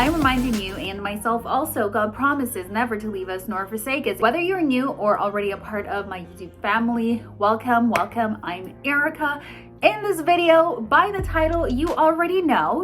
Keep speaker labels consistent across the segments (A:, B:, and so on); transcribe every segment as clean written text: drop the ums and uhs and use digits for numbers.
A: I'm reminding you and myself also, God promises never to leave us nor forsake us. Whether you're new or already a part of my YouTube family, welcome, welcome. I'm Erica. In this video, by the title, you already know.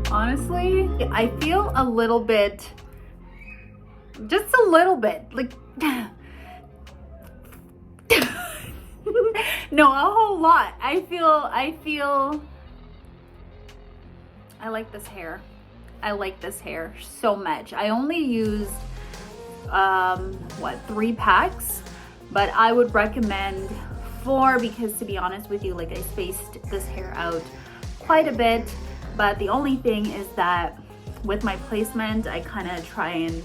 A: Honestly, I feel a little bit, just a little bit, like, no, a whole lot. I like this hair. I like this hair so much. I only used, 3 packs, but I would recommend 4 because, to be honest with you, like, I spaced this hair out quite a bit. But the only thing is that with my placement, I kind of try and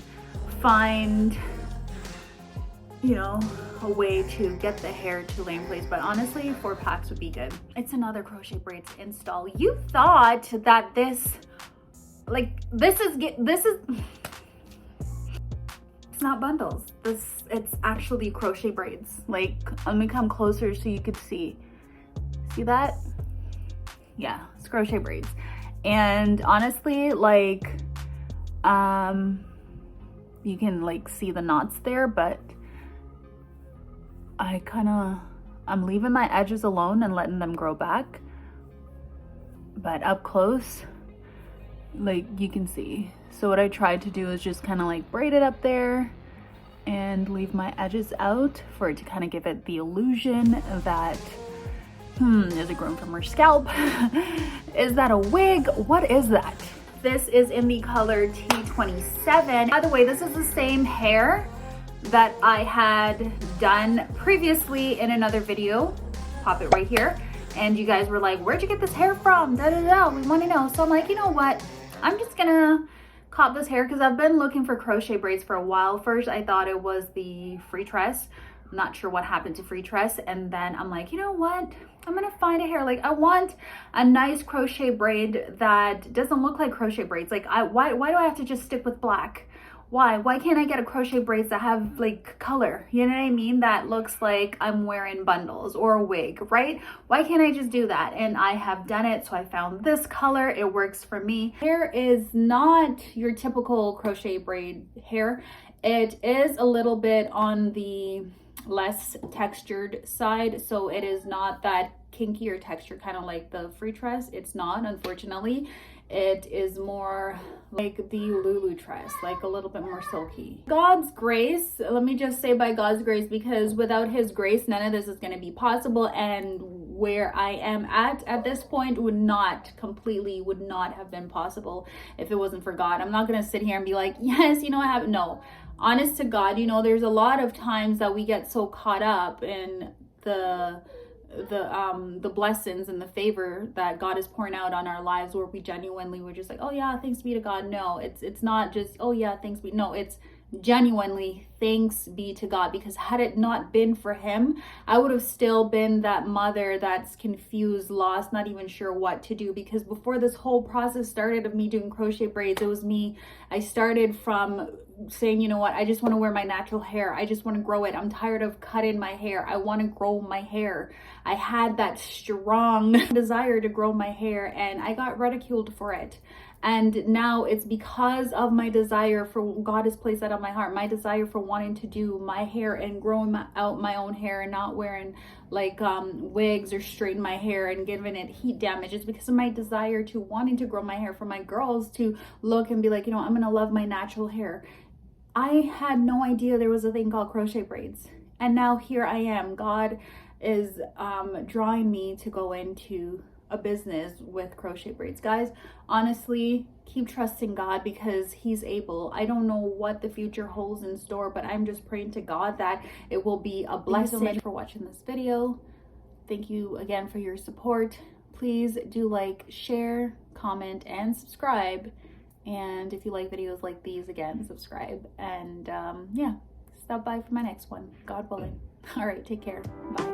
A: find, you know, a way to get the hair to lay in place. But honestly, 4 packs would be good. It's another Crochet Braids install. You thought that this is, it's not bundles. It's actually Crochet Braids. Like, let me come closer so you could see. See that? Yeah, it's Crochet Braids. And honestly, like, you can like see the knots there, but I'm leaving my edges alone and letting them grow back. But up close, like, you can see. So what I tried to do is just kind of like braid it up there and leave my edges out for it to kind of give it the illusion that, is it grown from her scalp? Is that a wig? What is that? This is in the color T27. By the way, this is the same hair that I had done previously in another video. Pop it right here. And you guys were like, where'd you get this hair from? Da da da, we want to know. So I'm like, you know what? I'm just gonna caught this hair because I've been looking for crochet braids for a while. First, I thought it was the free tress. I'm not sure what happened to free tress. And then I'm like, you know what? I'm gonna find a hair. Like, I want a nice crochet braid that doesn't look like crochet braids. Like, why do I have to just stick with black? Why can't I get a crochet braids that have like color? You know what I mean? That looks like I'm wearing bundles or a wig, right? Why can't I just do that? And I have done it. So I found this color. It works for me. Hair is not your typical crochet braid hair. It is a little bit on the less textured side. So it is not that kinky or texture kind of like the free tress. It's not, unfortunately. It is more like the HOUR-LULUTRESS, like a little bit more silky. God's grace, let me just say by God's grace, because without his grace, none of this is going to be possible. And where I am at this point would not have been possible if it wasn't for God. I'm not going to sit here and be like, yes, you know, I have, no. Honest to God, you know, there's a lot of times that we get so caught up in the blessings and the favor that God is pouring out on our lives, where we genuinely were just like, oh yeah, thanks be to God. No, it's not just, oh yeah, thanks be. No, it's genuinely thanks be to God, because had it not been for him, I would have still been that mother that's confused, lost, not even sure what to do. Because before this whole process started of me doing crochet braids, it was me. I started from saying, you know what, I just want to wear my natural hair. I just want to grow it. I'm tired of cutting my hair. I want to grow my hair. I had that strong desire to grow my hair, and I got ridiculed for it. And now it's because of my desire for, God has placed that on my heart, my desire for wanting to do my hair and growing out my own hair and not wearing like wigs or straighten my hair and giving it heat damage. It's because of my desire to wanting to grow my hair for my girls to look and be like, you know, I'm gonna love my natural hair. I had no idea there was a thing called crochet braids. And now here I am. God is drawing me to go into a business with crochet braids. Guys, honestly, keep trusting God, because he's able. I don't know what the future holds in store, but I'm just praying to God that it will be a blessing. Thank you so much for watching this video. Thank you again for your support. Please do like, share, comment, and subscribe. And if you like videos like these, again, subscribe. And yeah, stop by for my next one, God willing. All right, take care. Bye.